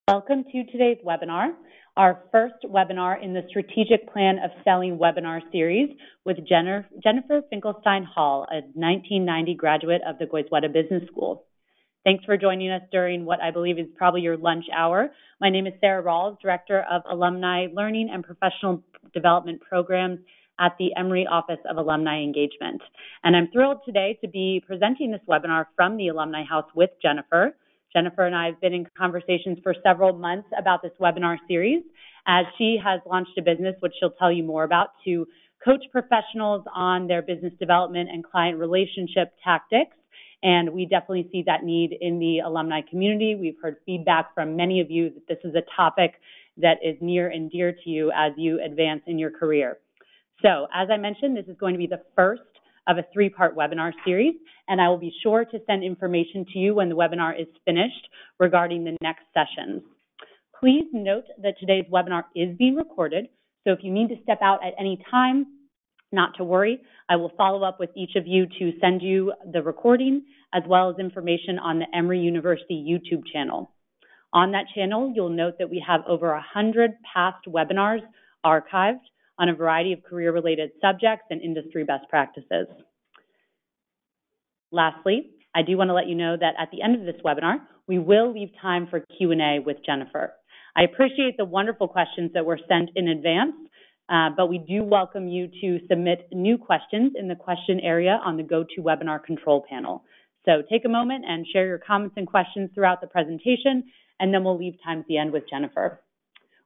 Welcome to today's webinar, our first webinar in the Strategic Plan of Selling webinar series with Jennifer Finkelstein Hall, a 1990 graduate of the Goizueta Business School. Thanks for joining us during what I believe is probably your lunch hour. My name is Sarah Rawls, Director of Alumni Learning and Professional Development Programs at the Emory Office of Alumni Engagement. And I'm thrilled today to be presenting this webinar from the Alumni House with Jennifer. Jennifer and I have been in conversations for several months about this webinar series, as she has launched a business, which she'll tell you more about, to coach professionals on their business development and client relationship tactics. And we definitely see that need in the alumni community. We've heard feedback from many of you that this is a topic that is near and dear to you as you advance in your career. So, as I mentioned, this is going to be the first of a three-part webinar series, and I will be sure to send information to you when the webinar is finished regarding the next sessions. Please note that today's webinar is being recorded, so if you need to step out at any time, not to worry. I will follow up with each of you to send you the recording as well as information on the Emory University YouTube channel. On that channel, you'll note that we have over 100 past webinars archived on a variety of career-related subjects and industry best practices. Lastly, I do want to let you know that at the end of this webinar, we will leave time for Q&A with Jennifer. I appreciate the wonderful questions that were sent in advance, but we do welcome you to submit new questions in the question area on the GoToWebinar control panel. So take a moment and share your comments and questions throughout the presentation, and then we'll leave time at the end with Jennifer.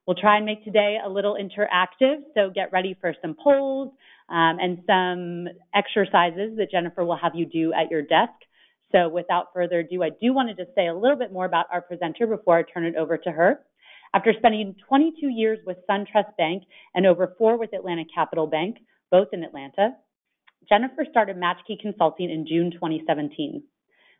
We'll try and make today a little interactive, so get ready for some polls and some exercises that Jennifer will have you do at your desk. So without further ado, I do want to just say a little bit more about our presenter before I turn it over to her. After spending 22 years with SunTrust Bank and over 4 with Atlantic Capital Bank, both in Atlanta, Jennifer started Matchkey Consulting in June 2017.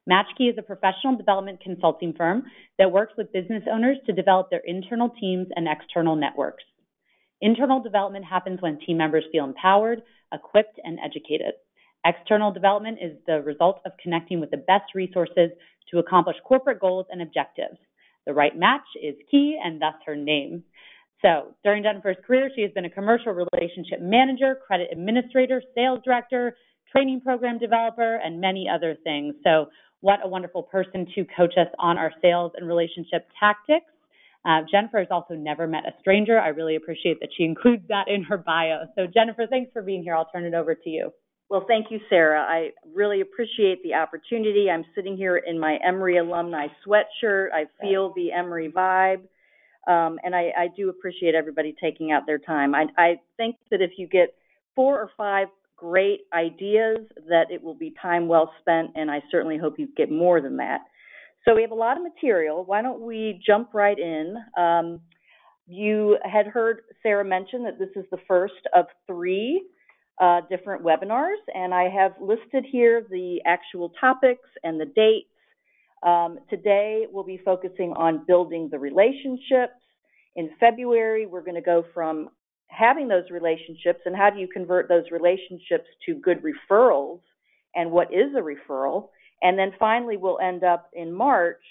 Matchkey is a professional development consulting firm that works with business owners to develop their internal teams and external networks. Internal development happens when team members feel empowered, equipped, and educated. External development is the result of connecting with the best resources to accomplish corporate goals and objectives. The right match is key, and thus her name. So during Jennifer's career, she has been a commercial relationship manager, credit administrator, sales director, training program developer, and many other things. So what a wonderful person to coach us on our sales and relationship tactics. Jennifer has also never met a stranger. I really appreciate that she includes that in her bio. So Jennifer, thanks for being here. I'll turn it over to you. Well, thank you, Sarah. I really appreciate the opportunity. I'm sitting here in my Emory alumni sweatshirt. I feel the Emory vibe, and I do appreciate everybody taking out their time. I think that if you get 4 or 5 great ideas, that it will be time well spent, and I certainly hope you get more than that. So we have a lot of material. Why don't we jump right in? You had heard Sarah mention that this is the first of 3 different webinars, and I have listed here the actual topics and the dates. Today, we'll be focusing on building the relationships. In February, we're going to go from having those relationships and how do you convert those relationships to good referrals and what is a referral. And then finally, we'll end up in March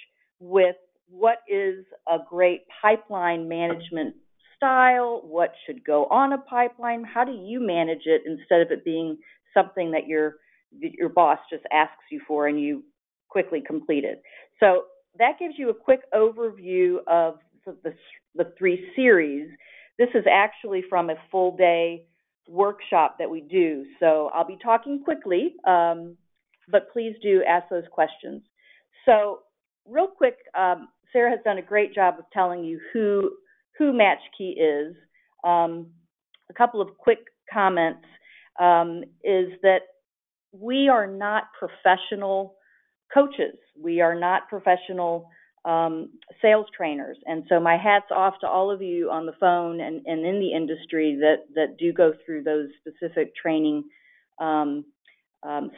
with what is a great pipeline management style, what should go on a pipeline, how do you manage it instead of it being something that your boss just asks you for and you quickly complete it. So that gives you a quick overview of the 3 series. This is actually from a full day workshop that we do. So I'll be talking quickly, but please do ask those questions. So real quick, Sarah has done a great job of telling you who Matchkey is. A couple of quick comments is that we are not professional coaches. We are not professional sales trainers. And so my hat's off to all of you on the phone and in the industry that do go through those specific training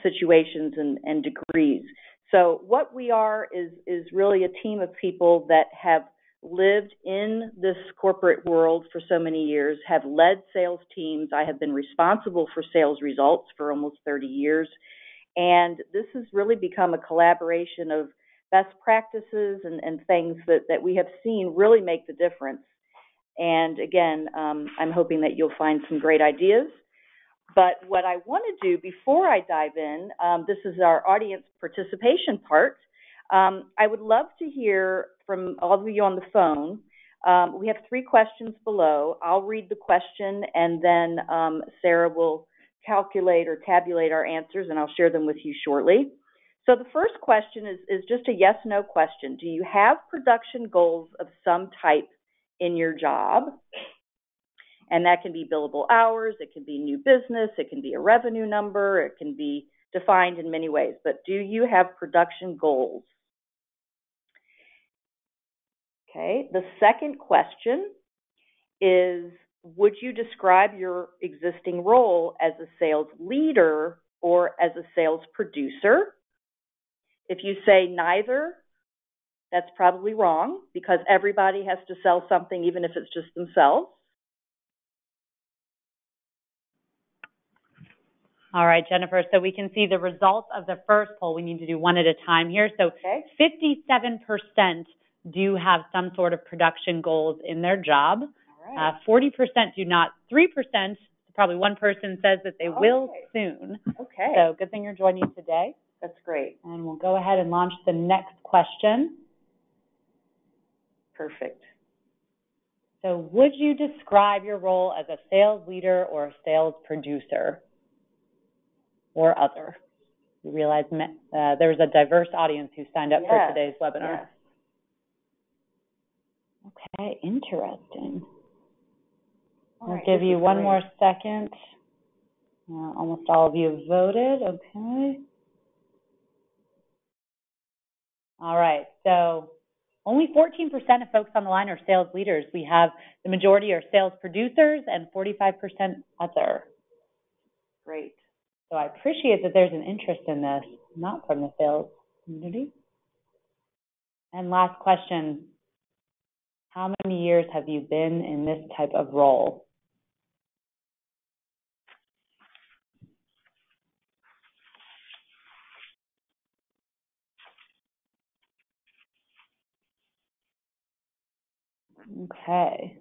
situations and degrees. So what we are is really a team of people that have lived in this corporate world for so many years, have led sales teams. I have been responsible for sales results for almost 30 years. And this has really become a collaboration of best practices and things that we have seen really make the difference. And again, I'm hoping that you'll find some great ideas. But what I want to do before I dive in, this is our audience participation part. I would love to hear from all of you on the phone. We have 3 questions below. I'll read the question, and then Sarah will calculate or tabulate our answers, and I'll share them with you shortly. So the first question is just a yes/no question. Do you have production goals of some type in your job? And that can be billable hours, it can be new business, it can be a revenue number, it can be defined in many ways. But do you have production goals? Okay, the second question is, would you describe your existing role as a sales leader or as a sales producer? If you say neither, that's probably wrong, because everybody has to sell something, even if it's just themselves. All right, Jennifer, so we can see the results of the first poll. We need to do one at a time here. So Okay. 57% do have some sort of production goals in their job. All right. 40% do not. 3%, probably one person says that they will soon. Okay. So good thing you're joining today. That's great. And we'll go ahead and launch the next question. Perfect. So would you describe your role as a sales leader or a sales producer or other? We realize there was a diverse audience who signed up for today's webinar. Yes. Okay, interesting. All I'll give you one more second. Almost all of you have voted. Okay. All right, so only 14% of folks on the line are sales leaders. We have the majority are sales producers and 45% other. Great. So I appreciate that there's an interest in this, not from the sales community. And last question, how many years have you been in this type of role? Okay,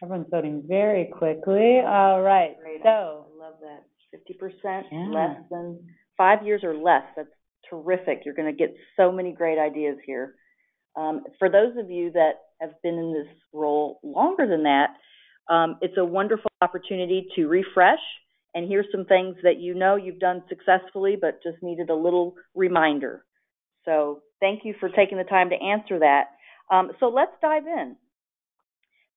everyone's voting very quickly. All right, Great. so. I love that. 50% Yeah. less than 5 years or less. That's terrific. You're going to get so many great ideas here. For those of you that have been in this role longer than that, it's a wonderful opportunity to refresh and hear some things that you know you've done successfully but just needed a little reminder. So thank you for taking the time to answer that. So let's dive in.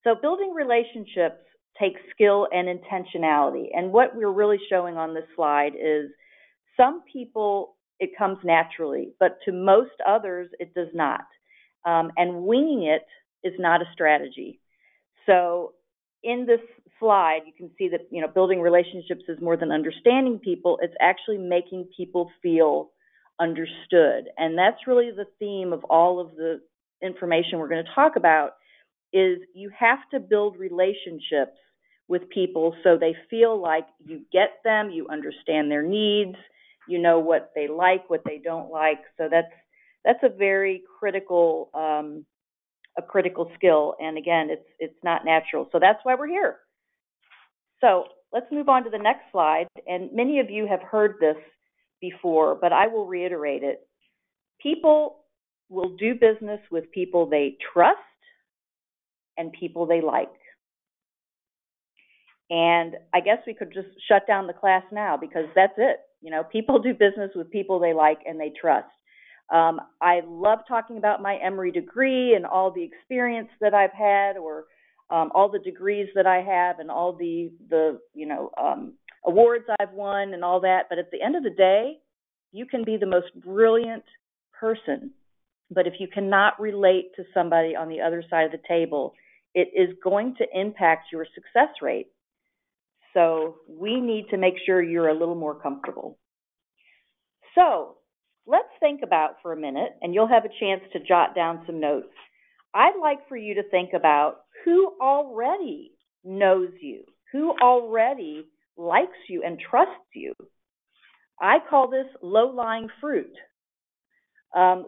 So building relationships takes skill and intentionality. And what we're really showing on this slide is some people, it comes naturally, but to most others, it does not. And winging it is not a strategy. So in this slide, you can see that, building relationships is more than understanding people. It's actually making people feel understood. And that's really the theme of all of the information we're going to talk about, is you have to build relationships with people so they feel like you get them, you understand their needs, you know what they like, what they don't like. So that's a very critical skill. And again, it's not natural. So that's why we're here. So let's move on to the next slide. And many of you have heard this before, but I will reiterate it. People will do business with people they trust and people they like. And I guess we could just shut down the class now, because that's it. People do business with people they like and they trust. I love talking about my Emory degree and all the experience that I've had, or all the degrees that I have, and all the awards I've won and all that. But at the end of the day, you can be the most brilliant person, but if you cannot relate to somebody on the other side of the table, it is going to impact your success rate. So we need to make sure you're a little more comfortable. So let's think about for a minute, and you'll have a chance to jot down some notes. I'd like for you to think about who already knows you, who already likes you and trusts you. I call this low-lying fruit.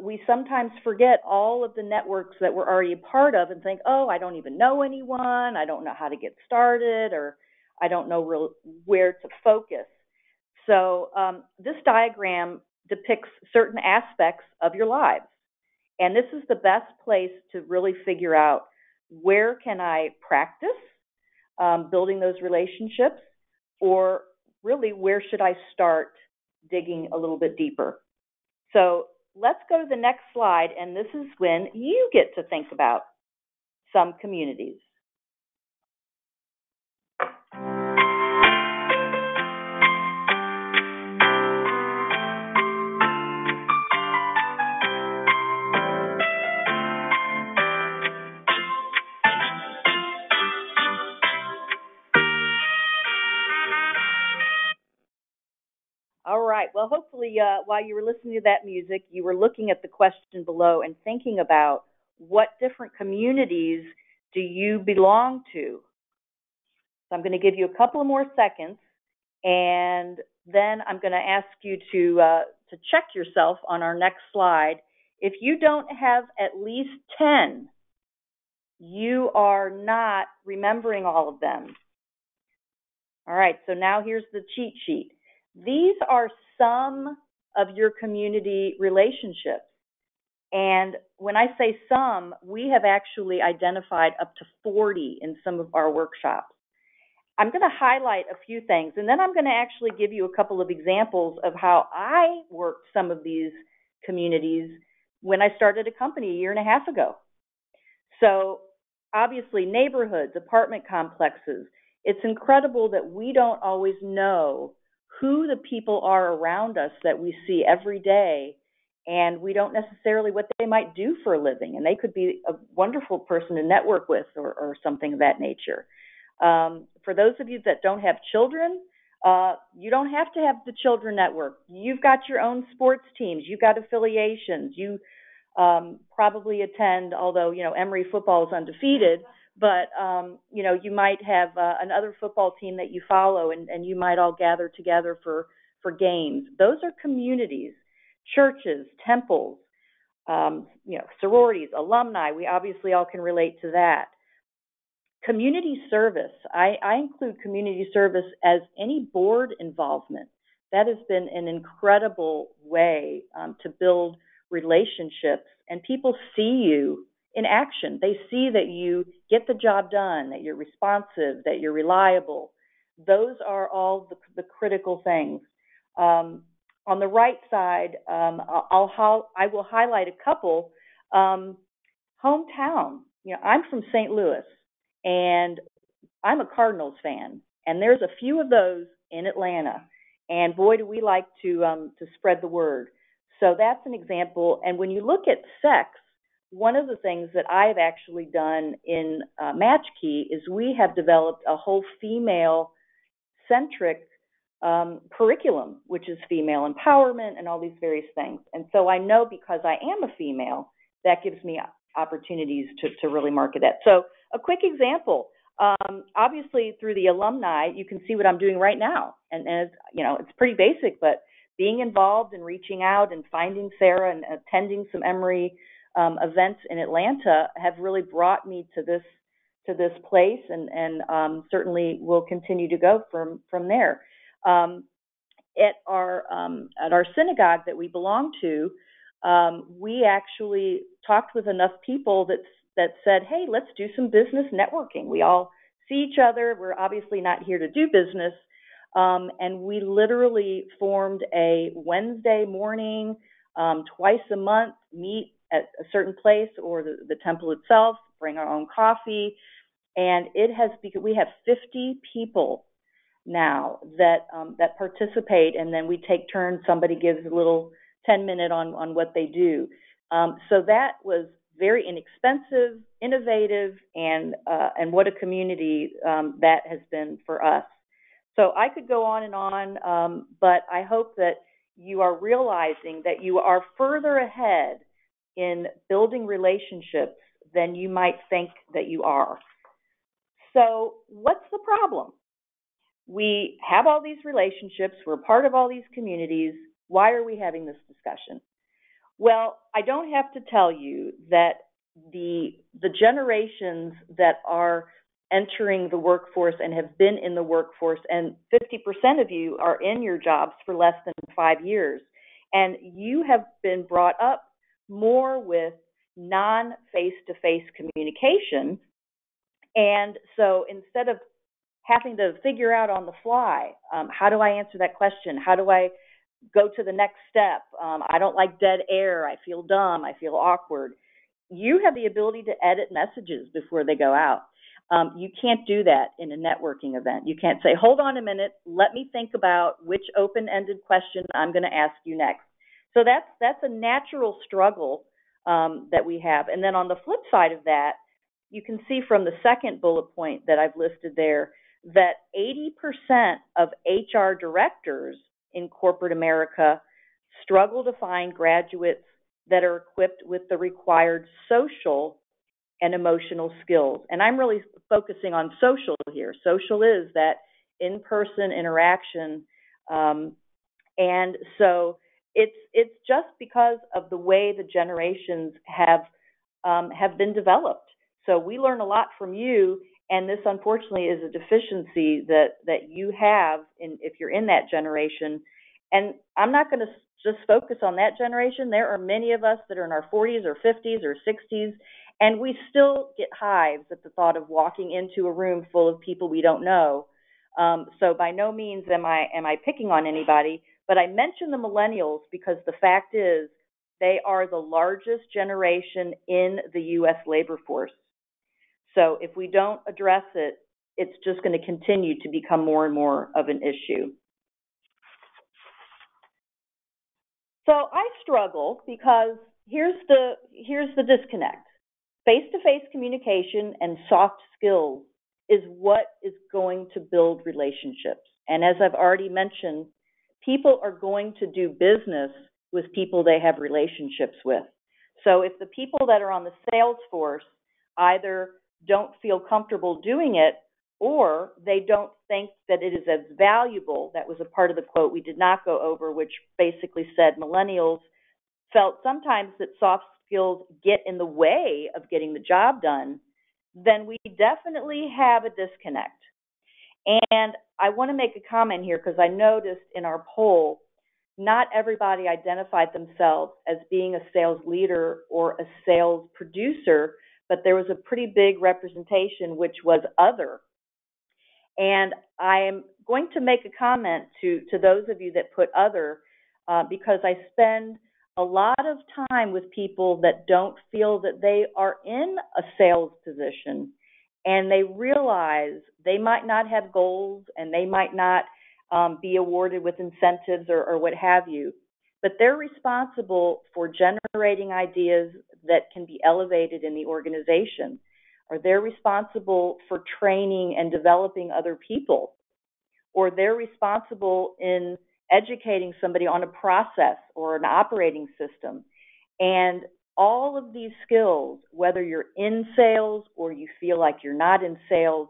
We sometimes forget all of the networks that we're already a part of and think, oh, I don't even know anyone, I don't know how to get started, or I don't know where to focus. So this diagram depicts certain aspects of your lives. And this is the best place to really figure out, where can I practice building those relationships, or really, where should I start digging a little bit deeper? So let's go to the next slide, and this is when you get to think about some communities. All right. Well, hopefully, while you were listening to that music, you were looking at the question below and thinking about, what different communities do you belong to? So I'm going to give you a couple of more seconds, and then I'm going to ask you to check yourself on our next slide. If you don't have at least 10, you are not remembering all of them. All right, so now here's the cheat sheet. These are some of your community relationships. And when I say some, we have actually identified up to 40 in some of our workshops. I'm going to highlight a few things, and then I'm going to actually give you a couple of examples of how I worked some of these communities when I started a company a year and a half ago. So obviously, neighborhoods, apartment complexes, it's incredible that we don't always know who the people are around us that we see every day, and we don't necessarily what they might do for a living. And they could be a wonderful person to network with, or something of that nature. For those of you that don't have children, you don't have to have the children network. You've got your own sports teams. You've got affiliations. You probably attend, although, Emory football is undefeated, but, you might have another football team that you follow, and you might all gather together for games. Those are communities, churches, temples, sororities, alumni. We obviously all can relate to that. Community service. I include community service as any board involvement. That has been an incredible way to build relationships, and people see you in action. They see that you get the job done, that you're responsive, that you're reliable. Those are all the critical things. On the right side, I will highlight a couple. Hometown. I'm from St. Louis, and I'm a Cardinals fan, and there's a few of those in Atlanta. And boy, do we like to spread the word. So that's an example. And when you look at sex, one of the things that I've actually done in MatchKey is we have developed a whole female-centric curriculum, which is female empowerment and all these various things. And so I know, because I am a female, that gives me opportunities to really market that. So a quick example, obviously through the alumni, you can see what I'm doing right now. And it's pretty basic, but being involved and reaching out and finding Sarah and attending some Emory events in Atlanta have really brought me to this place, and certainly will continue to go from there. At our synagogue that we belong to, we actually talked with enough people that said, hey, let's do some business networking. We all see each other. We're obviously not here to do business. And we literally formed a Wednesday morning, twice a month, meet at a certain place or the temple itself, bring our own coffee. And we have 50 people now that participate, and then we take turns. Somebody gives a little 10-minute on what they do. So that was very inexpensive, innovative, and what a community that has been for us. So I could go on and on, but I hope that you are realizing that you are further ahead in building relationships than you might think that you are. So what's the problem? We have all these relationships. We're part of all these communities. Why are we having this discussion? Well, I don't have to tell you that the generations that are entering the workforce and have been in the workforce, and 50% of you are in your jobs for less than 5 years, and you have been brought up more with non-face-to-face communication. And so instead of having to figure out on the fly, how do I answer that question? How do I go to the next step? I don't like dead air. I feel dumb. I feel awkward. You have the ability to edit messages before they go out. You can't do that in a networking event. You can't say, hold on a minute, let me think about which open-ended question I'm going to ask you next. So that's a natural struggle that we have. And then on the flip side of that, you can see from the second bullet point that I've listed there that 80% of HR directors in corporate America struggle to find graduates that are equipped with the required social and emotional skills. And I'm really focusing on social here. Social is that in-person interaction. And so it's just because of the way the generations have been developed. So we learn a lot from you, and this unfortunately is a deficiency that you have if you're in that generation. And I'm not going to just focus on that generation. There are many of us that are in our 40s or 50s or 60s, and we still get hives at the thought of walking into a room full of people we don't know. So by no means am I picking on anybody, but I mention the millennials because the fact is they are the largest generation in the U.S. labor force. So if we don't address it, it's just going to continue to become more and more of an issue. So I struggle because here's the disconnect. Face-to-face communication and soft skills is what is going to build relationships. And as I've already mentioned, people are going to do business with people they have relationships with. So if the people that are on the sales force either don't feel comfortable doing it or they don't think that it is as valuable, that was a part of the quote we did not go over, which basically said millennials felt sometimes that soft skills get in the way of getting the job done, then we definitely have a disconnect. And I want to make a comment here because I noticed in our poll, not everybody identified themselves as being a sales leader or a sales producer, but there was a pretty big representation, which was other. And I'm going to make a comment to those of you that put other, because I spend a lot of time with people that don't feel that they are in a sales position, and they realize they might not have goals and they might not be awarded with incentives or what have you, but they're responsible for generating ideas that can be elevated in the organization, or they're responsible for training and developing other people, or they're responsible in educating somebody on a process or an operating system. And all of these skills, whether you're in sales or you feel like you're not in sales,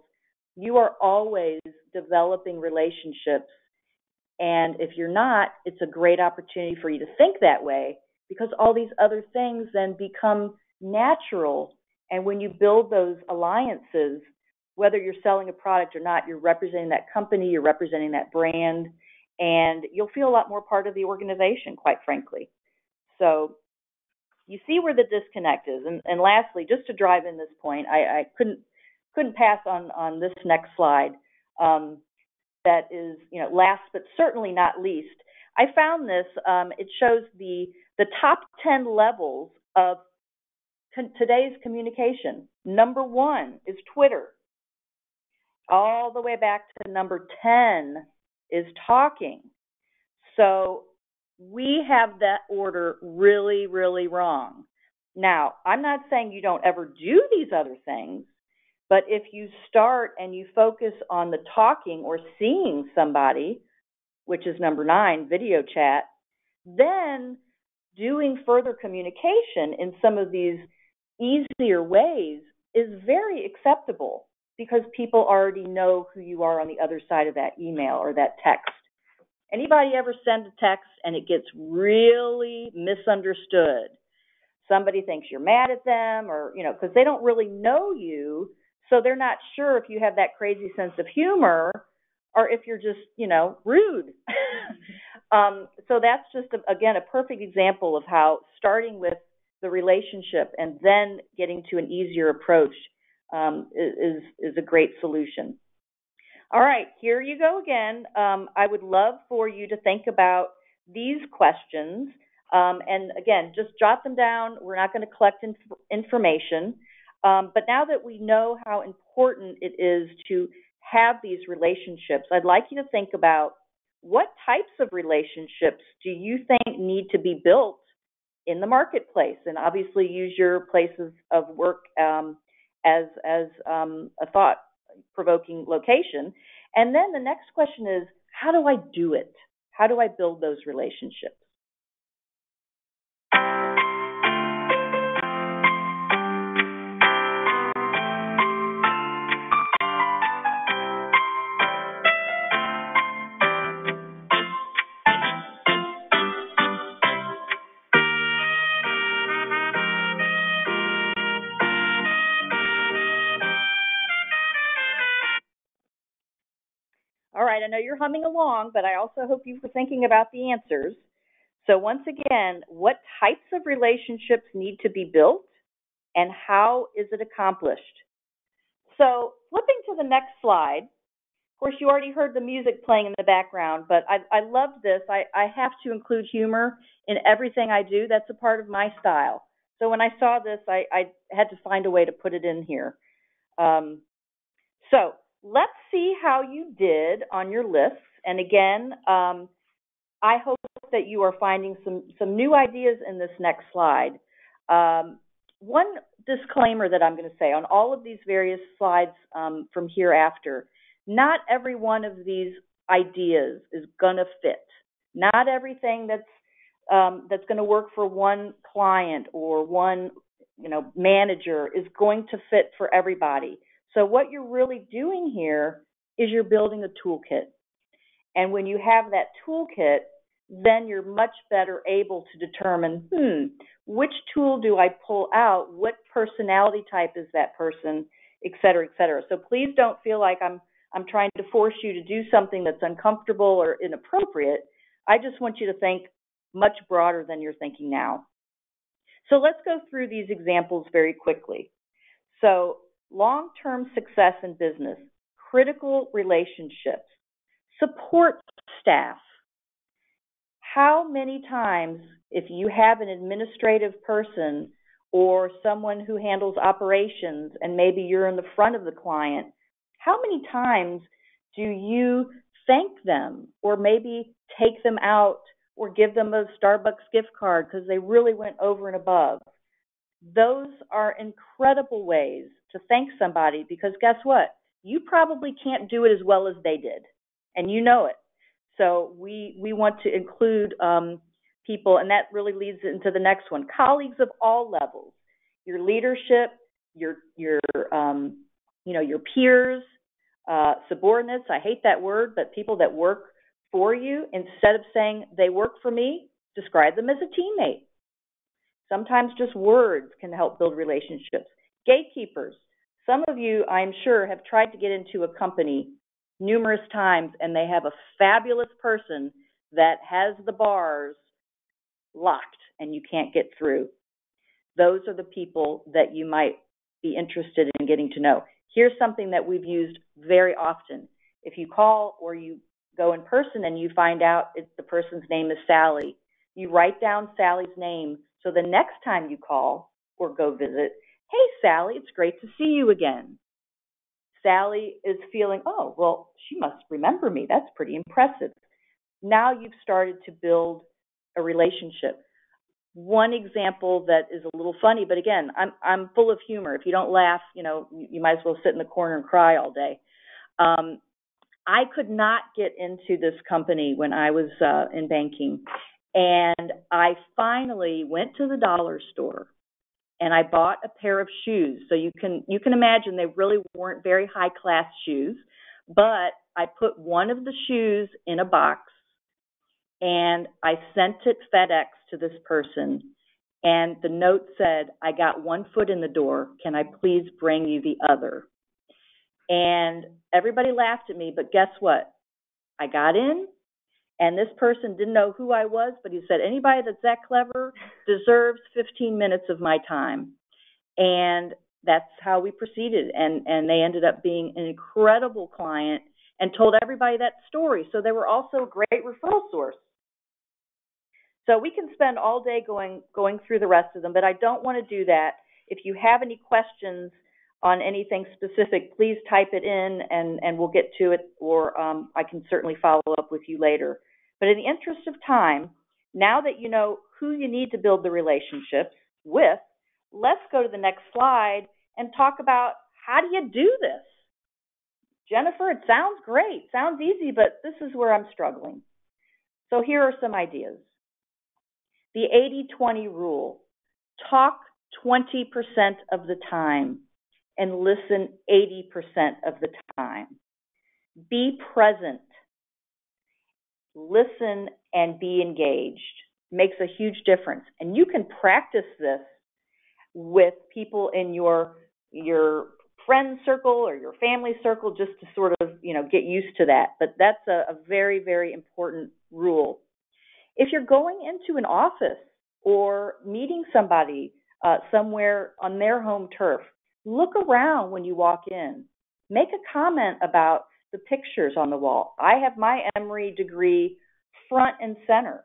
you are always developing relationships. And if you're not, it's a great opportunity for you to think that way, because all these other things then become natural. And when you build those alliances, whether you're selling a product or not, you're representing that company, you're representing that brand, and you'll feel a lot more part of the organization, quite frankly. So you see where the disconnect is. And lastly, just to drive in this point, I couldn't pass on this next slide. That is, last but certainly not least. I found this. It shows the top 10 levels of today's communication. Number 1 is Twitter. All the way back to number 10 is talking. So we have that order really, really wrong. Now, I'm not saying you don't ever do these other things, but if you start and you focus on the talking or seeing somebody, which is number 9, video chat, then doing further communication in some of these easier ways is very acceptable because people already know who you are on the other side of that email or that text. Anybody ever send a text and it gets really misunderstood? Somebody thinks you're mad at them, or, because they don't really know you, so they're not sure if you have that crazy sense of humor or if you're just, rude. So that's just, again, a perfect example of how starting with the relationship and then getting to an easier approach is a great solution. All right, here you go again. I would love for you to think about these questions. And again, just jot them down. We're not going to collect information. But now that we know how important it is to have these relationships, I'd like you to think about what types of relationships do you think need to be built in the marketplace? And obviously use your places of work as a thought-provoking location. And then the next question is, how do I do it? How do I build those relationships? All right, I know you're humming along, but I also hope you were thinking about the answers. So once again, what types of relationships need to be built and how is it accomplished? So flipping to the next slide, of course, you already heard the music playing in the background, but I love this. I have to include humor in everything I do. That's a part of my style. So when I saw this, I had to find a way to put it in here. So let's see how you did on your lists. And again, I hope that you are finding some new ideas in this next slide. One disclaimer that I'm going to say on all of these various slides from hereafter, not every one of these ideas is going to fit. Not everything that's going to work for one client or one manager is going to fit for everybody. So what you're really doing here is you're building a toolkit. And when you have that toolkit, then you're much better able to determine, which tool do I pull out? What personality type is that person, et cetera, et cetera. So please don't feel like I'm trying to force you to do something that's uncomfortable or inappropriate. I just want you to think much broader than you're thinking now. So let's go through these examples very quickly. So long-term success in business, critical relationships, support staff. How many times, if you have an administrative person or someone who handles operations and maybe you're in the front of the client, how many times do you thank them or maybe take them out or give them a Starbucks gift card because they really went over and above? Those are incredible ways to thank somebody because guess what? You probably can't do it as well as they did, and you know it. So we want to include people, and that really leads into the next one. Colleagues of all levels, your leadership, your peers, subordinates. I hate that word, but people that work for you. Instead of saying they work for me, describe them as a teammate. Sometimes just words can help build relationships. Gatekeepers. Some of you, I'm sure, have tried to get into a company numerous times, and they have a fabulous person that has the bars locked, and you can't get through. Those are the people that you might be interested in getting to know. Here's something that we've used very often. If you call or you go in person and you find out the person's name is Sally, you write down Sally's name so the next time you call or go visit, hey, Sally, it's great to see you again. Sally is feeling, oh, well, she must remember me. That's pretty impressive. Now you've started to build a relationship. One example that is a little funny, but again, I'm full of humor. If you don't laugh, you might as well sit in the corner and cry all day. I could not get into this company when I was in banking, and I finally went to the dollar store and I bought a pair of shoes. So you can imagine they really weren't very high class shoes, but I put one of the shoes in a box and I sent it FedEx to this person, and the note said, I got one foot in the door. Can I please bring you the other? And everybody laughed at me, but guess what? I got in, and this person didn't know who I was, but he said, anybody that's that clever deserves 15 minutes of my time. And that's how we proceeded. And they ended up being an incredible client and told everybody that story. So they were also a great referral source. So we can spend all day going through the rest of them, but I don't want to do that. If you have any questions on anything specific, please type it in and we'll get to it, or I can certainly follow up with you later. But in the interest of time, now that you know who you need to build the relationships with, let's go to the next slide and talk about how do you do this? Jennifer, it sounds great, sounds easy, but this is where I'm struggling. So here are some ideas. The 80-20 rule. Talk 20% of the time and listen 80% of the time. Be present. Listen and be engaged. Makes a huge difference. And you can practice this with people in your friend circle or your family circle, just to sort of, get used to that. But that's a very, very important rule. If you're going into an office or meeting somebody somewhere on their home turf, look around when you walk in. Make a comment about the pictures on the wall. I have my Emory degree front and center.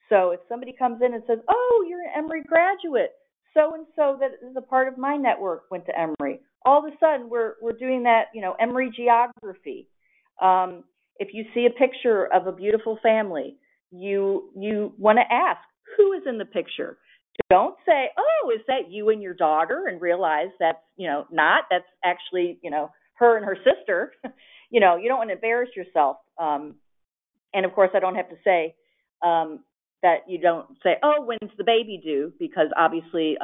So if somebody comes in and says, oh, you're an Emory graduate, so-and-so that is a part of my network went to Emory. All of a sudden, we're doing that, Emory geography. If you see a picture of a beautiful family, you want to ask, who is in the picture? Don't say, oh, is that you and your daughter? And realize that's, not. That's actually, her and her sister. You don't want to embarrass yourself. And, of course, I don't have to say that you don't say, oh, when's the baby due? Because, obviously,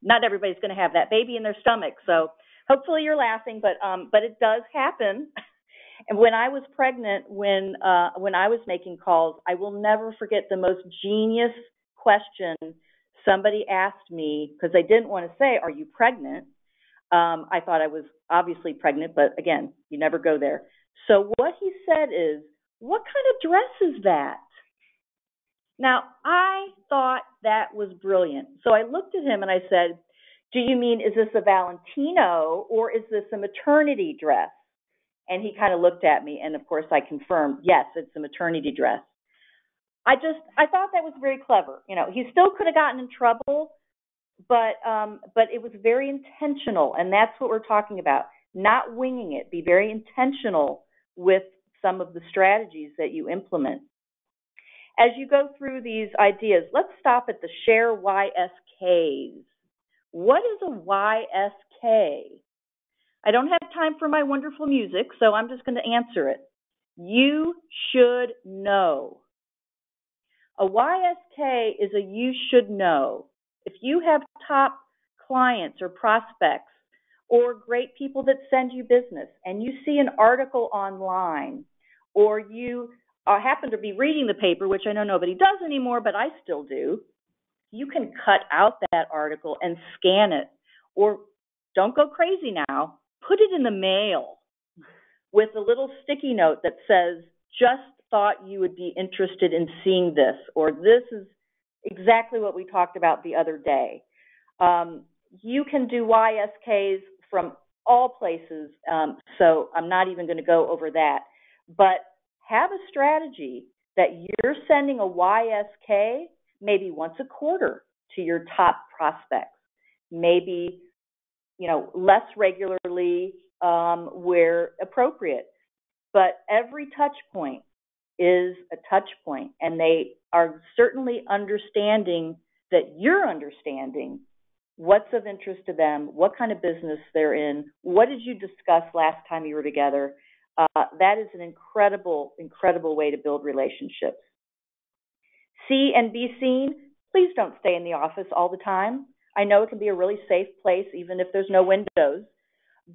not everybody's going to have that baby in their stomach. So hopefully you're laughing, but it does happen. And when I was pregnant, when I was making calls, I will never forget the most genius question somebody asked me, because they didn't want to say, are you pregnant? I thought I was obviously pregnant, but again, you never go there. So what he said is, what kind of dress is that? Now, I thought that was brilliant. So I looked at him and I said, do you mean, is this a Valentino or is this a maternity dress? And he kind of looked at me, and of course I confirmed, yes, it's a maternity dress. I thought that was very clever. He still could have gotten in trouble, but it was very intentional, and that's what we're talking about. Not winging it. Be very intentional with some of the strategies that you implement. As you go through these ideas, let's stop at the share YSKs. What is a YSK? I don't have time for my wonderful music, so I'm just going to answer it. You should know. A YSK is a you should know. If you have top clients or prospects or great people that send you business and you see an article online, or you happen to be reading the paper, which I know nobody does anymore, but I still do, you can cut out that article and scan it. Or don't go crazy now. Put it in the mail with a little sticky note that says, just thought you would be interested in seeing this, or this is exactly what we talked about the other day. You can do YSKs from all places, so I'm not even going to go over that. But have a strategy that you're sending a YSK maybe once a quarter to your top prospects, maybe less regularly where appropriate. But every touch point is a touch point, and they are certainly understanding that you're understanding what's of interest to them, what kind of business they're in, what did you discuss last time you were together. That is an incredible, incredible way to build relationships. See and be seen. Please don't stay in the office all the time. I know it can be a really safe place, even if there's no windows,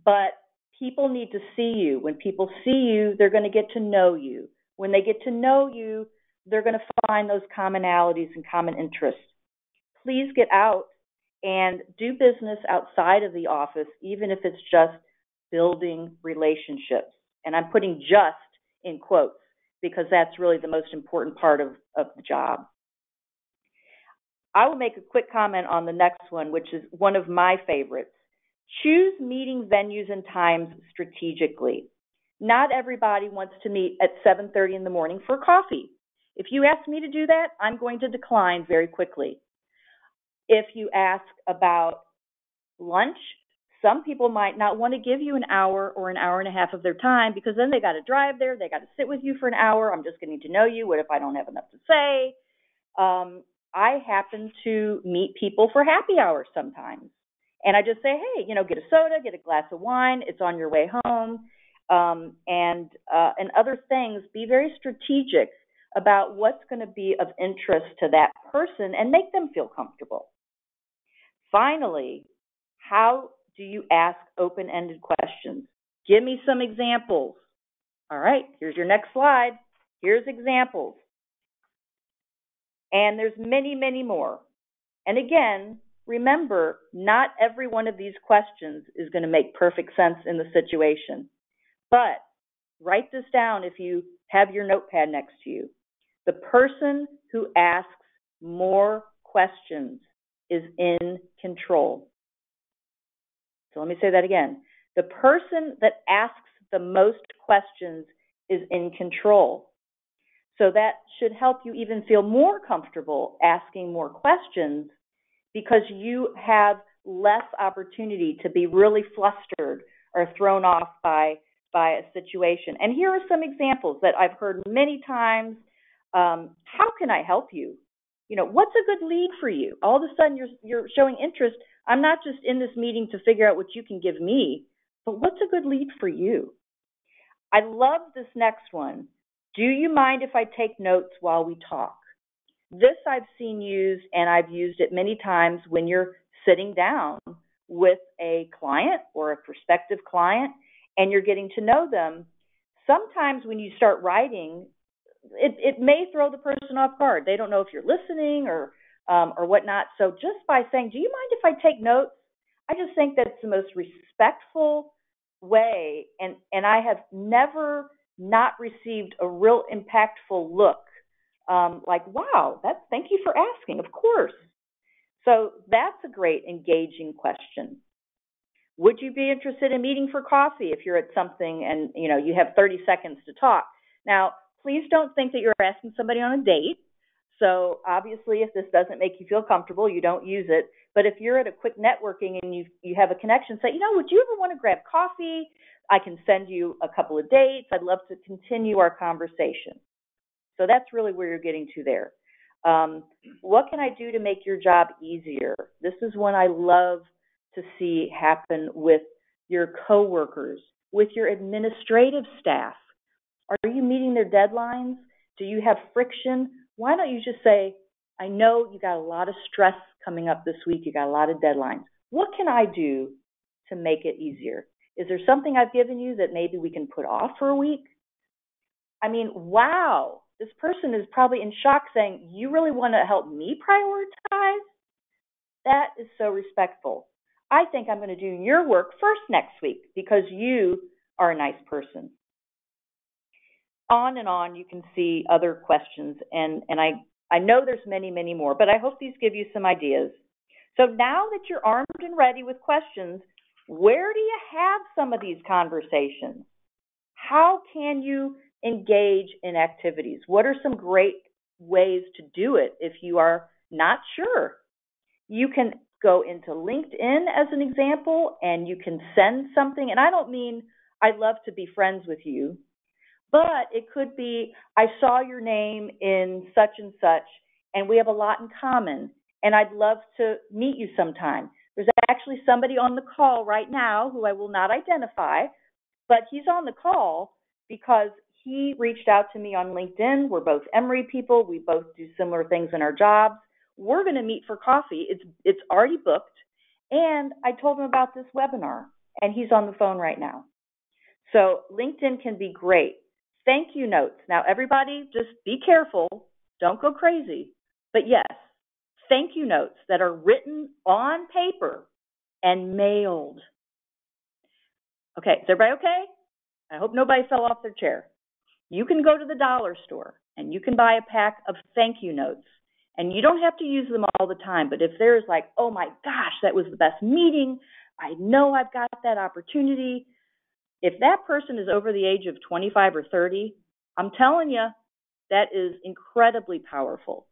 but people need to see you. When people see you, they're going to get to know you. When they get to know you, they're going to find those commonalities and common interests. Please get out and do business outside of the office, even if it's just building relationships. And I'm putting just in quotes because that's really the most important part of the job. I will make a quick comment on the next one, which is one of my favorites. Choose meeting venues and times strategically. Not everybody wants to meet at 7:30 in the morning for coffee. If you ask me to do that, I'm going to decline very quickly. If you ask about lunch, some people might not want to give you an hour or an hour and a half of their time because then they got to drive there, they got to sit with you for an hour. I'm just getting to know you. What if I don't have enough to say? I happen to meet people for happy hour sometimes. And I just say, hey, get a soda, get a glass of wine. It's on your way home. And other things, be very strategic about what's going to be of interest to that person and make them feel comfortable. Finally, how do you ask open-ended questions? Give me some examples. All right, here's your next slide. Here's examples. And there's many, many more. And again, remember, not every one of these questions is going to make perfect sense in the situation. But write this down if you have your notepad next to you. The person who asks more questions is in control. So let me say that again. The person that asks the most questions is in control. So that should help you even feel more comfortable asking more questions because you have less opportunity to be really flustered or thrown off by a situation. And here are some examples that I've heard many times. How can I help you? What's a good lead for you? All of a sudden you're showing interest. I'm not just in this meeting to figure out what you can give me, but what's a good lead for you? I love this next one. Do you mind if I take notes while we talk? This I've seen used, and I've used it many times when you're sitting down with a client or a prospective client and you're getting to know them. Sometimes when you start writing, it may throw the person off guard. They don't know if you're listening or whatnot. So just by saying, do you mind if I take notes? I just think that's the most respectful way. And I have never not received a real impactful look. Like, wow, thank you for asking, of course. So that's a great engaging question. Would you be interested in meeting for coffee if you're at something and you have 30 seconds to talk? Now, please don't think that you're asking somebody on a date. So obviously, if this doesn't make you feel comfortable, you don't use it. But if you're at a quick networking and you have a connection, say, would you ever want to grab coffee? I can send you a couple of dates. I'd love to continue our conversation. So that's really where you're getting to there. What can I do to make your job easier? This is one I love to see happen with your coworkers, with your administrative staff. Are you meeting their deadlines? Do you have friction? Why don't you just say, I know you got a lot of stress coming up this week. You got a lot of deadlines. What can I do to make it easier? Is there something I've given you that maybe we can put off for a week? I mean, wow. This person is probably in shock saying, you really want to help me prioritize? That is so respectful. I think I'm going to do your work first next week because you are a nice person. On and on, you can see other questions, and I know there's many, many more, but I hope these give you some ideas. So now that you're armed and ready with questions, where do you have some of these conversations? How can you engage in activities? What are some great ways to do it if you are not sure? You can go into LinkedIn as an example, and you can send something. And I don't mean I'd love to be friends with you, but it could be I saw your name in such and such, and we have a lot in common, and I'd love to meet you sometime. There's actually somebody on the call right now who I will not identify, but he's on the call because he reached out to me on LinkedIn. We're both Emory people. We both do similar things in our jobs. We're going to meet for coffee. It's already booked. And I told him about this webinar, and he's on the phone right now. So LinkedIn can be great. Thank you notes. Now, everybody, just be careful. Don't go crazy. But yes, thank you notes that are written on paper and mailed. Okay, is everybody okay? I hope nobody fell off their chair. You can go to the dollar store and you can buy a pack of thank you notes. And you don't have to use them all the time, but if there's like, oh my gosh, that was the best meeting, I know I've got that opportunity. If that person is over the age of 25 or 30, I'm telling you, that is incredibly powerful.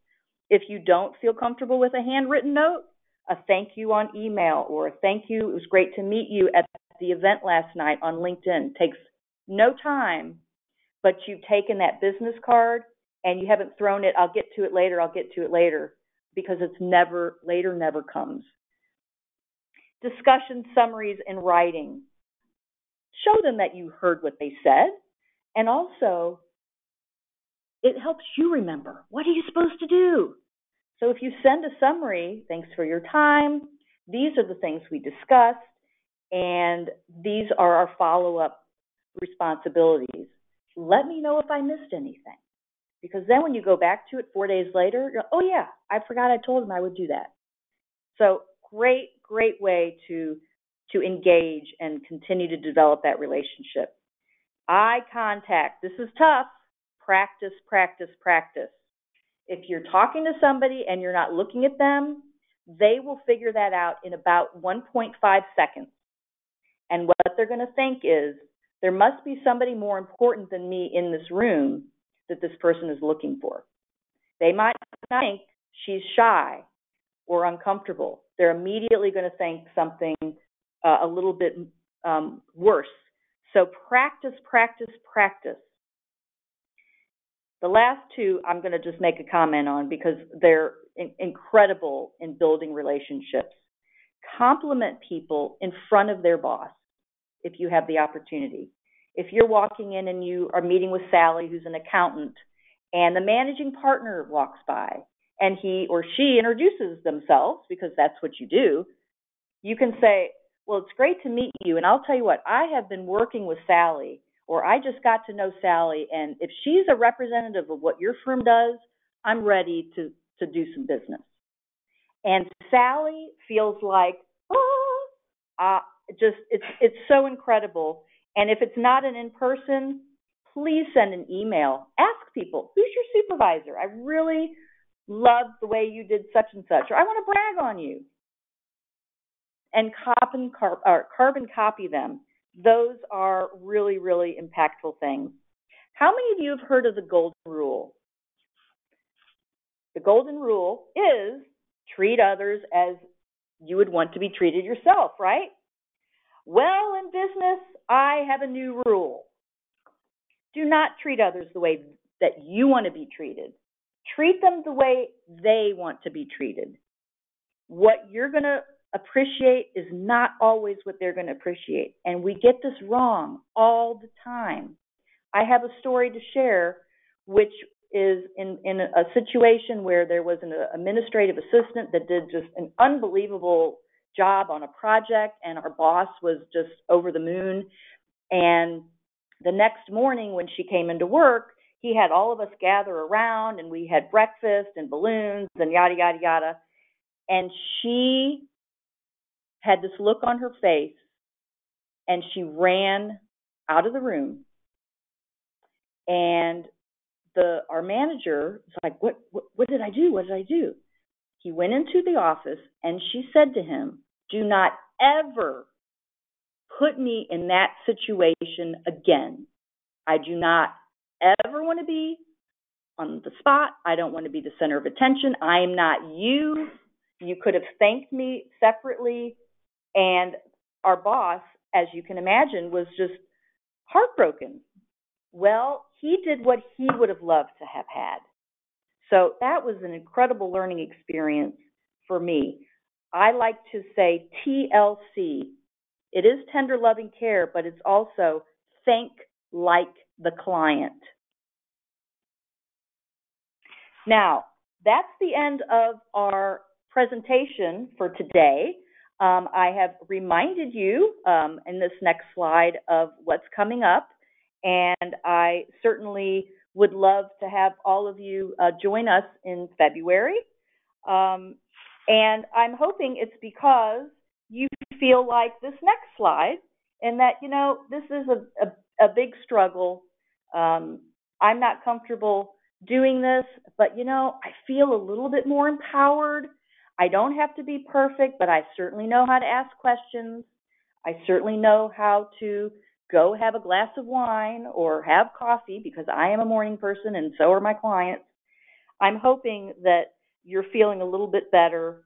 If you don't feel comfortable with a handwritten note, a thank you on email or a thank you, it was great to meet you at the event last night on LinkedIn, takes no time, but you've taken that business card and you haven't thrown it, I'll get to it later, because it's never, later never comes. Discussion summaries in writing. Show them that you heard what they said, and also it helps you remember. What are you supposed to do? So if you send a summary, thanks for your time, these are the things we discussed, and these are our follow-up responsibilities. Let me know if I missed anything. Because then when you go back to it 4 days later, you're, oh yeah, I forgot I told him I would do that. So great way to engage and continue to develop that relationship. Eye contact. This is tough. Practice. If you're talking to somebody and you're not looking at them, they will figure that out in about 1.5 seconds. And what they're going to think is, there must be somebody more important than me in this room that this person is looking for. They might think she's shy or uncomfortable. They're immediately going to think something a little bit worse. So practice. The last two I'm going to just make a comment on because they're incredible in building relationships. Compliment people in front of their boss if you have the opportunity. If you're walking in and you are meeting with Sally, who's an accountant, and the managing partner walks by and he or she introduces themselves, because that's what you do, you can say, well, it's great to meet you, and I'll tell you what, I have been working with Sally, or I just got to know Sally, and if she's a representative of what your firm does, I'm ready to do some business. And Sally feels like, it's so incredible. And if it's not an in-person, please send an email. Ask people, who's your supervisor? I really love the way you did such and such, or I want to brag on you. And carbon copy them. Those are really, really impactful things. How many of you have heard of the golden rule? The golden rule is treat others as you would want to be treated yourself, right? Well, in business, I have a new rule. Do not treat others the way that you want to be treated. Treat them the way they want to be treated. What you're going to appreciate is not always what they're going to appreciate. And we get this wrong all the time. I have a story to share, which is in a situation where there was an administrative assistant that did just an unbelievable job on a project, and our boss was just over the moon. And the next morning when she came into work, he had all of us gather around, and we had breakfast and balloons and yada, yada, yada. And she had this look on her face, and she ran out of the room. And our manager was like, what did I do? What did I do? He went into the office, and she said to him, do not ever put me in that situation again. I do not ever want to be on the spot. I don't want to be the center of attention. I am not you. You could have thanked me separately. And our boss, as you can imagine, was just heartbroken. Well, he did what he would have loved to have had. So that was an incredible learning experience for me. I like to say TLC. It is tender loving care, but it's also think like the client. Now, that's the end of our presentation for today. I have reminded you in this next slide of what's coming up, and I certainly would love to have all of you join us in February. And I'm hoping it's because you feel like this next slide and that, this is a big struggle. I'm not comfortable doing this, but, I feel a little bit more empowered. I don't have to be perfect, but I certainly know how to ask questions. I certainly know how to go have a glass of wine or have coffee because I am a morning person and so are my clients. I'm hoping that you're feeling a little bit better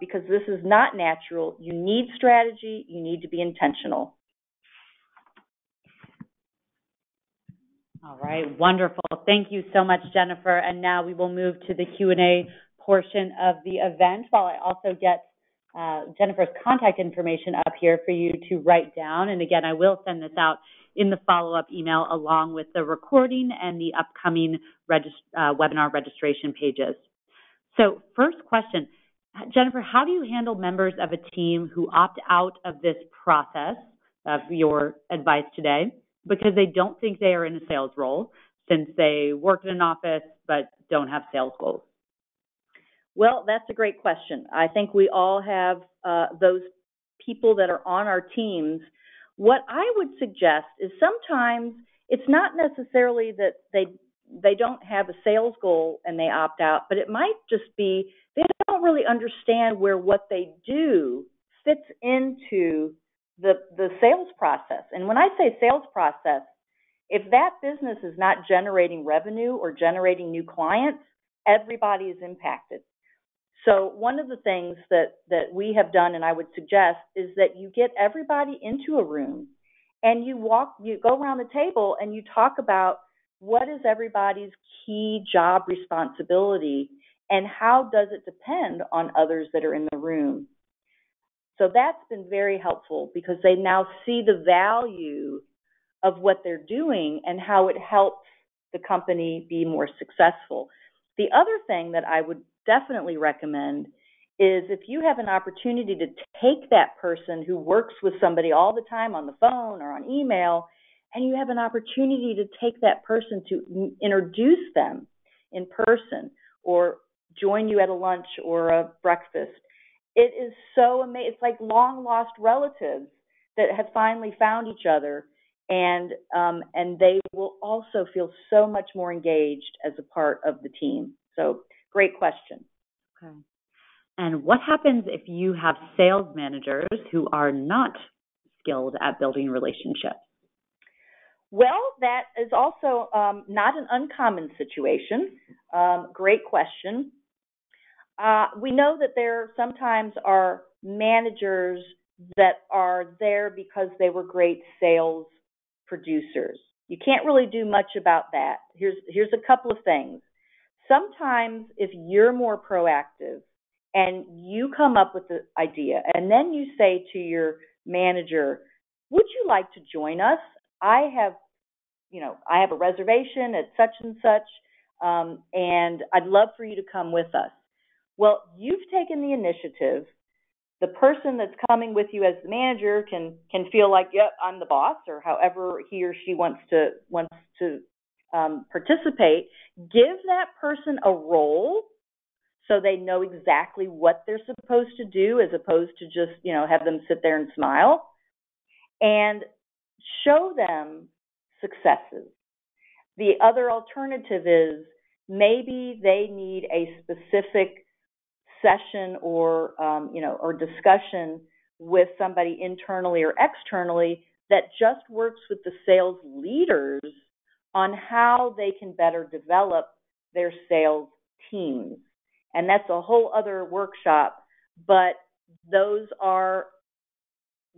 because this is not natural. You need strategy. You need to be intentional. All right, wonderful. Thank you so much, Jennifer. And now we will move to the Q&A portion of the event, while I also get Jennifer's contact information up here for you to write down. And again, I will send this out in the follow-up email along with the recording and the upcoming webinar registration pages. So first question, Jennifer, how do you handle members of a team who opt out of this process of your advice today because they don't think they are in a sales role, since they work in an office but don't have sales goals? Well, that's a great question. I think we all have those people that are on our teams. What I would suggest is sometimes it's not necessarily that they don't have a sales goal and they opt out, but it might just be they don't really understand where what they do fits into the sales process. And when I say sales process, if that business is not generating revenue or generating new clients, everybody is impacted. So one of the things that we have done, and I would suggest, is that you get everybody into a room and you go around the table and you talk about what is everybody's key job responsibility and how does it depend on others that are in the room. So that's been very helpful because they now see the value of what they're doing and how it helps the company be more successful. The other thing that I would definitely recommend is if you have an opportunity to take that person who works with somebody all the time on the phone or on email, and you have an opportunity to take that person to introduce them in person or join you at a lunch or a breakfast. It is so amazing. It's like long lost relatives that have finally found each other, and they will also feel so much more engaged as a part of the team. So great question. Okay. And what happens if you have sales managers who are not skilled at building relationships? Well, that is also not an uncommon situation. Great question. We know that there sometimes are managers that are there because they were great sales producers. You can't really do much about that. Here's a couple of things. Sometimes if you're more proactive and you come up with the idea and then you say to your manager, would you like to join us? I have a reservation at such and such, and I'd love for you to come with us. Well, you've taken the initiative. The person that's coming with you as the manager can feel like, yep, I'm the boss, or however he or she wants to participate. Give that person a role so they know exactly what they're supposed to do, as opposed to just have them sit there and smile, and show them successes. The other alternative is maybe they need a specific session or discussion with somebody internally or externally that just works with the sales leaders on how they can better develop their sales teams. And that's a whole other workshop, but those are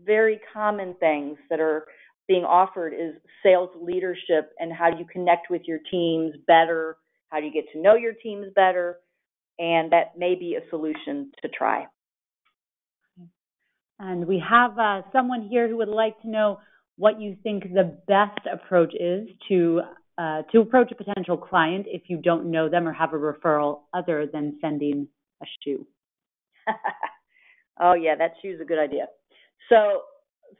very common things that are being offered, is sales leadership and how you connect with your teams better, how do you get to know your teams better, and that may be a solution to try. And we have someone here who would like to know what you think the best approach is to approach a potential client if you don't know them or have a referral other than sending a shoe. Oh, yeah, that shoe's a good idea. So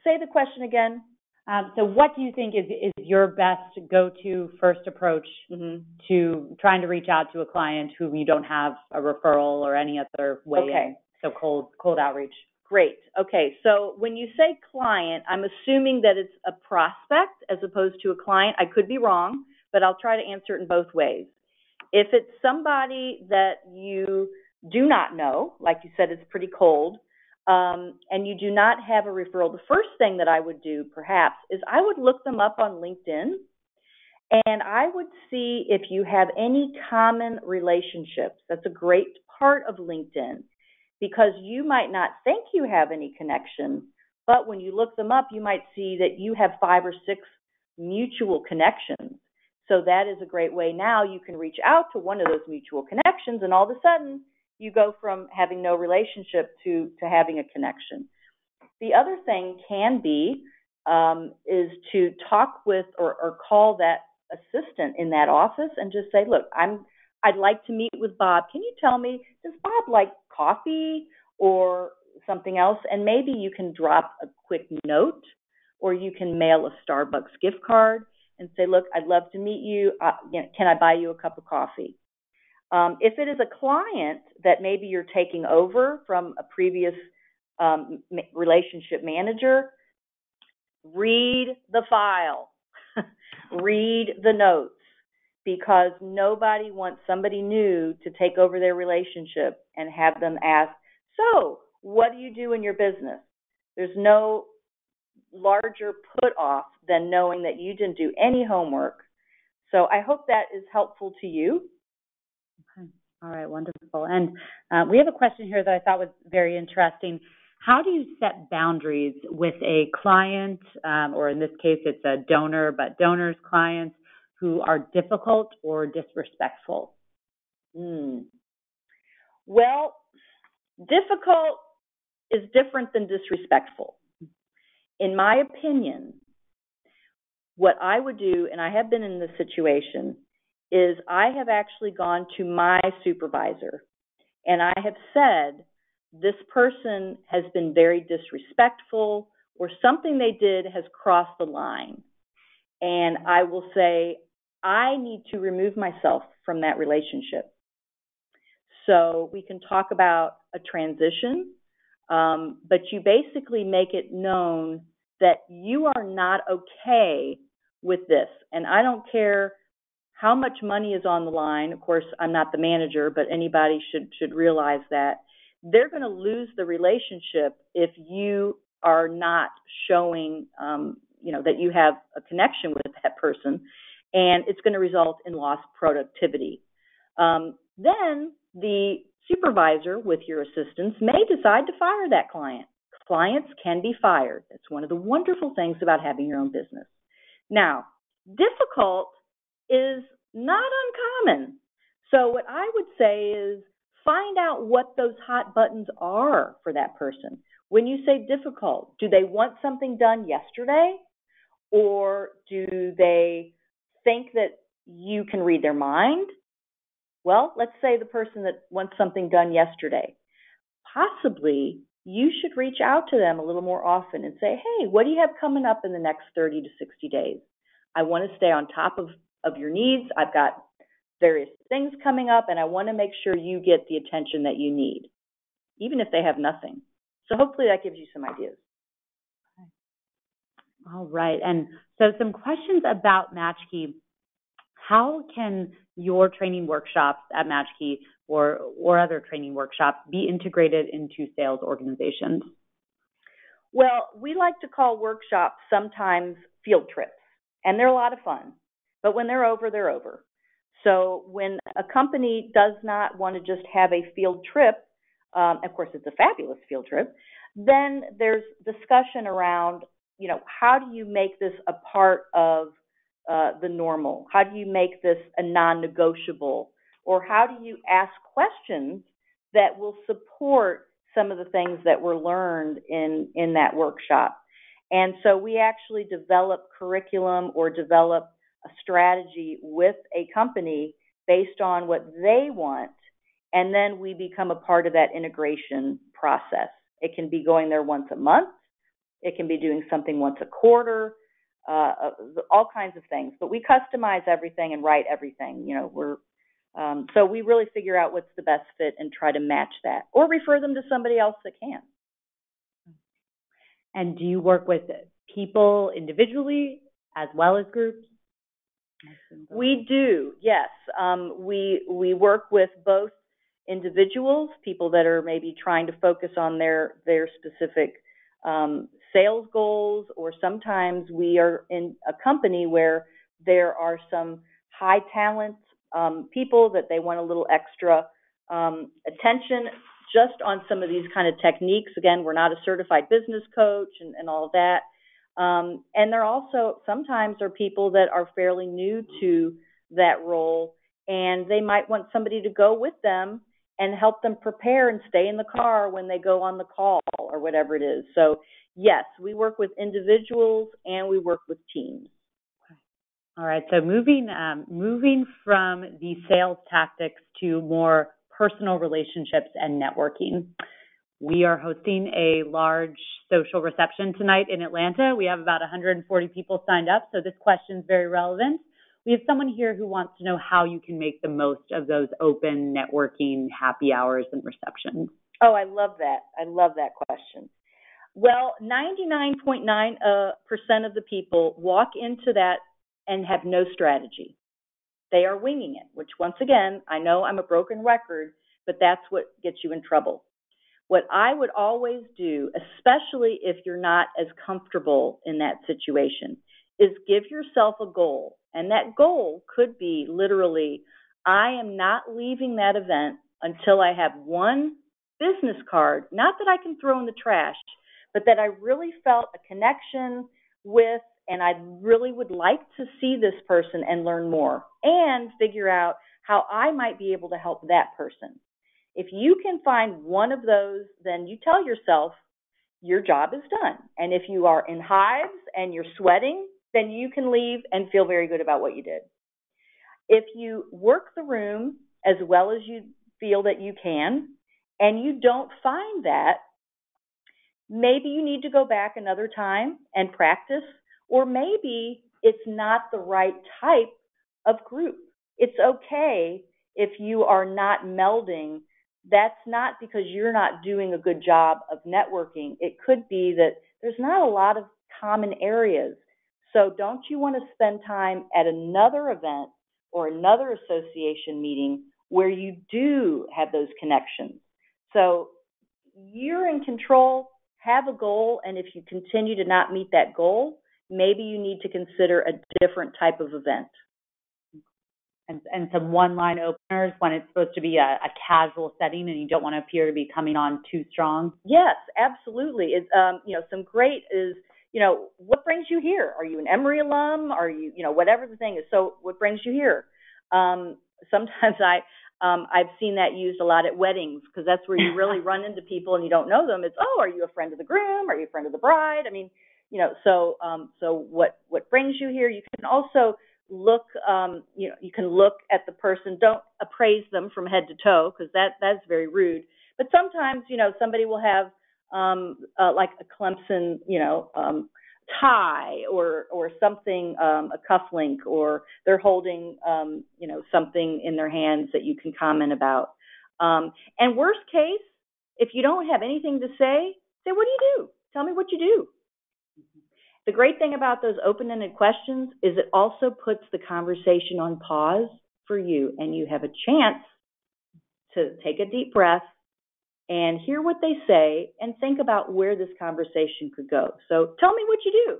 say the question again. So what do you think is your best go-to first approach to trying to reach out to a client whom you don't have a referral or any other way in? So cold outreach. Great. Okay. So when you say client, I'm assuming that it's a prospect as opposed to a client. I could be wrong, but I'll try to answer it in both ways. If it's somebody that you do not know, like you said, it's pretty cold, and you do not have a referral, the first thing that I would do perhaps is I would look them up on LinkedIn, and I would see if you have any common relationships. That's a great part of LinkedIn, because you might not think you have any connection, but when you look them up, you might see that you have 5 or 6 mutual connections. So that is a great way. Now you can reach out to one of those mutual connections, and all of a sudden you go from having no relationship to having a connection. The other thing can be is to talk with or call that assistant in that office and just say, look, I'd like to meet with Bob. Can you tell me, does Bob like coffee or something else? And maybe you can drop a quick note, or you can mail a Starbucks gift card and say, look, I'd love to meet you. Can I buy you a cup of coffee? If it is a client that maybe you're taking over from a previous relationship manager, read the file, read the notes, because nobody wants somebody new to take over their relationship and have them ask, so what do you do in your business? There's no larger put off than knowing that you didn't do any homework. So I hope that is helpful to you. Okay. All right, wonderful. And we have a question here that I thought was very interesting. How do you set boundaries with a client, or in this case it's a donor, but donors' clients who are difficult or disrespectful? Well, difficult is different than disrespectful. In my opinion, what I would do, and I have been in this situation, is I have actually gone to my supervisor and I have said, this person has been very disrespectful, or something they did has crossed the line. And I will say, I need to remove myself from that relationship. So we can talk about a transition, but you basically make it known that you are not okay with this. And I don't care how much money is on the line. Of course, I'm not the manager, but anybody should realize that they're going to lose the relationship if you are not showing, that you have a connection with that person, and it's going to result in lost productivity. Then the supervisor, with your assistance, may decide to fire that client. Clients can be fired. That's one of the wonderful things about having your own business. Now, difficult is not uncommon. So what I would say is find out what those hot buttons are for that person. When you say difficult, do they want something done yesterday? Or do they think that you can read their mind? Well, let's say the person that wants something done yesterday. Possibly you should reach out to them a little more often and say, hey, what do you have coming up in the next 30 to 60 days? I want to stay on top of your needs. I've got various things coming up, and I want to make sure you get the attention that you need, even if they have nothing. So hopefully that gives you some ideas. All right. And so some questions about MatchKey. How can your training workshops at MatchKey or other training workshops be integrated into sales organizations? Well, we like to call workshops sometimes field trips, and they're a lot of fun. But when they're over, they're over. So when a company does not want to just have a field trip, of course it's a fabulous field trip, then there's discussion around, how do you make this a part of the normal? How do you make this a non-negotiable? Or how do you ask questions that will support some of the things that were learned in that workshop? And so we actually develop curriculum or develop a strategy with a company based on what they want, and then we become a part of that integration process. It can be going there once a month. It can be doing something once a quarter. all kinds of things. But we customize everything and write everything. So we really figure out what's the best fit and try to match that, or refer them to somebody else that can. And do you work with people individually as well as groups? We do, yes. We work with both individuals, people that are maybe trying to focus on their specific sales goals, or sometimes we are in a company where there are some high talent people that they want a little extra attention just on some of these kind of techniques. Again, we're not a certified business coach and all of that. And there also sometimes are people that are fairly new to that role, and they might want somebody to go with them and help them prepare and stay in the car when they go on the call or whatever it is. So yes, we work with individuals and we work with teams. All right. So moving from the sales tactics to more personal relationships and networking. We are hosting a large social reception tonight in Atlanta. We have about 140 people signed up, so this question is very relevant. We have someone here who wants to know how you can make the most of those open networking happy hours and receptions. Oh, I love that. I love that question. Well, 99.9% of the people walk into that and have no strategy. They are winging it, which once again, I know I'm a broken record, but that's what gets you in trouble. What I would always do, especially if you're not as comfortable in that situation, is give yourself a goal. And that goal could be literally, I am not leaving that event until I have one business card, not that I can throw in the trash, but that I really felt a connection with, and I really would like to see this person and learn more and figure out how I might be able to help that person. If you can find one of those, then you tell yourself your job is done. And if you are in hives and you're sweating, then you can leave and feel very good about what you did. If you work the room as well as you feel that you can, and you don't find that, maybe you need to go back another time and practice, or maybe it's not the right type of group. It's okay if you are not melding. That's not because you're not doing a good job of networking. It could be that there's not a lot of common areas. So don't you want to spend time at another event or another association meeting where you do have those connections? So you're in control, have a goal, and if you continue to not meet that goal, maybe you need to consider a different type of event. And some one-line openers when it's supposed to be a casual setting and you don't want to appear to be coming on too strong? Yes, absolutely. It's, some great is, what brings you here? Are you an Emory alum? Are you, whatever the thing is. So what brings you here? Sometimes I've seen that used a lot at weddings, because that's where you really run into people and you don't know them. It's, are you a friend of the groom? Are you a friend of the bride? I mean, so what brings you here? You can also look, you can look at the person. Don't appraise them from head to toe, because that's very rude. But sometimes, somebody will have like a Clemson, tie or something, a cufflink, or they're holding, something in their hands that you can comment about. And worst case, if you don't have anything to say, what do you do? Tell me what you do. The great thing about those open-ended questions is it also puts the conversation on pause for you, and you have a chance to take a deep breath and hear what they say and think about where this conversation could go. So tell me what you do.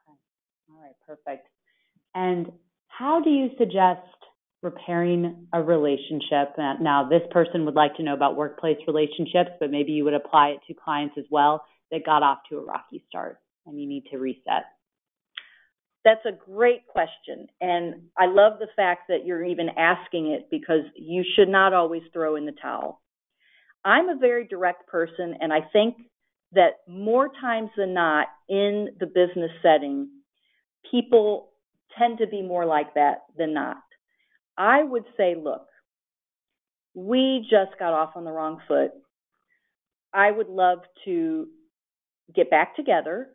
Okay. All right, perfect. And how do you suggest repairing a relationship? Now, this person would like to know about workplace relationships, but maybe you would apply it to clients as well that got off to a rocky start and you need to reset. That's a great question. And I love the fact that you're even asking it, because you should not always throw in the towel. I'm a very direct person, and I think that more times than not in the business setting, people tend to be more like that than not. I would say, look, we just got off on the wrong foot. I would love to get back together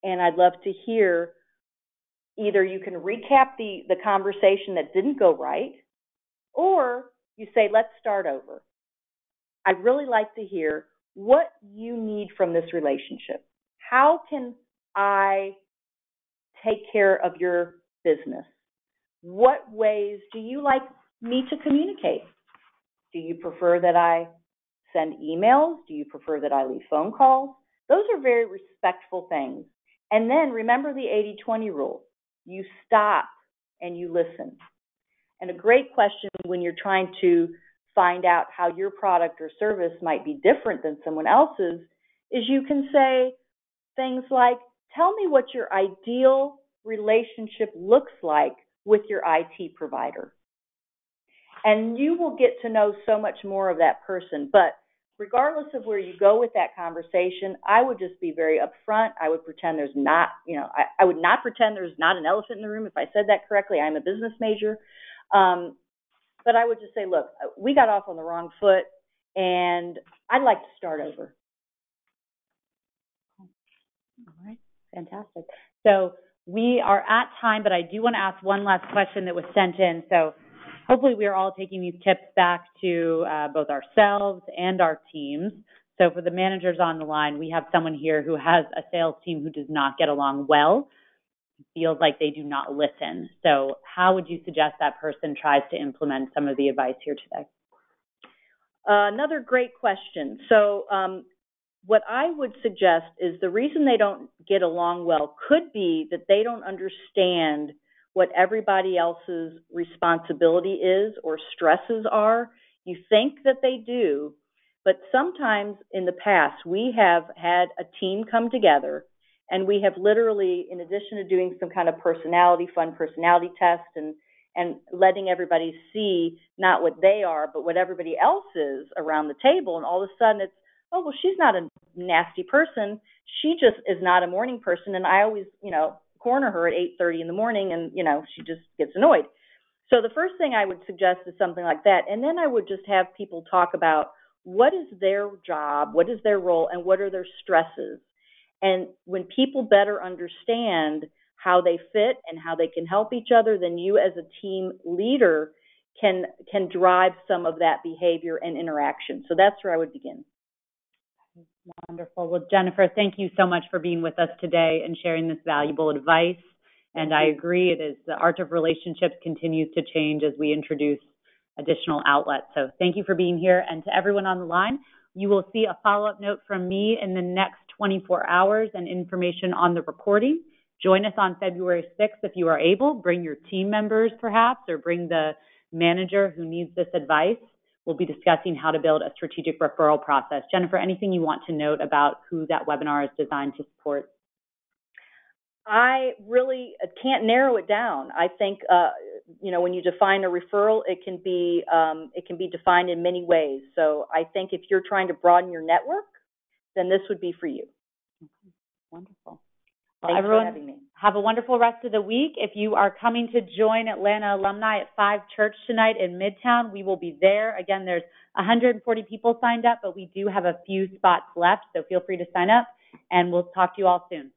and I'd love to hear either you can recap the conversation that didn't go right, or you say, let's start over. I'd really like to hear what you need from this relationship. How can I take care of your business? What ways do you like me to communicate? Do you prefer that I send emails? Do you prefer that I leave phone calls? Those are very respectful things. And then remember the 80-20 rule. You stop and you listen. And a great question when you're trying to find out how your product or service might be different than someone else's is you can say things like, tell me what your ideal relationship looks like with your IT provider. And you will get to know so much more of that person. But regardless of where you go with that conversation, I would just be very upfront. I would pretend there's not, I would not pretend there's not an elephant in the room. If I said that correctly, I'm a business major. But I would just say, look, we got off on the wrong foot, and I'd like to start over. All right, fantastic. So we are at time, but I do want to ask one last question that was sent in. So hopefully we are all taking these tips back to both ourselves and our teams. So for the managers on the line, we have someone here who has a sales team who does not get along well, feels like they do not listen. So how would you suggest that person tries to implement some of the advice here today? Another great question. So what I would suggest is the reason they don't get along well could be that they don't understand what everybody else's responsibility is or stresses are. You think that they do, but sometimes in the past we have had a team come together and we have literally, in addition to doing some kind of fun personality test and letting everybody see not what they are, but what everybody else is around the table, and all of a sudden it's, oh, well, she's not a nasty person. She just is not a morning person, and I always, corner her at 8:30 in the morning, and, she just gets annoyed. So the first thing I would suggest is something like that, and then I would just have people talk about what is their job, what is their role, and what are their stresses. And when people better understand how they fit and how they can help each other, then you as a team leader can drive some of that behavior and interaction. So that's where I would begin. Wonderful. Well, Jennifer, thank you so much for being with us today and sharing this valuable advice. And I agree, it is the art of relationships continues to change as we introduce additional outlets. So thank you for being here. And to everyone on the line, you will see a follow-up note from me in the next 24 hours and information on the recording. Join us on February 6th if you are able. Bring your team members perhaps, or bring the manager who needs this advice. We'll be discussing how to build a strategic referral process. Jennifer, anything you want to note about who that webinar is designed to support? I really can't narrow it down. I think, when you define a referral, it can be defined in many ways. So I think if you're trying to broaden your network, then this would be for you. Okay. Wonderful. Well, Thanks everyone, for having me. have a wonderful rest of the week. If you are coming to join Atlanta Alumni at 5 Church tonight in Midtown, we will be there. Again, there's 140 people signed up, but we do have a few spots left, so feel free to sign up, and we'll talk to you all soon.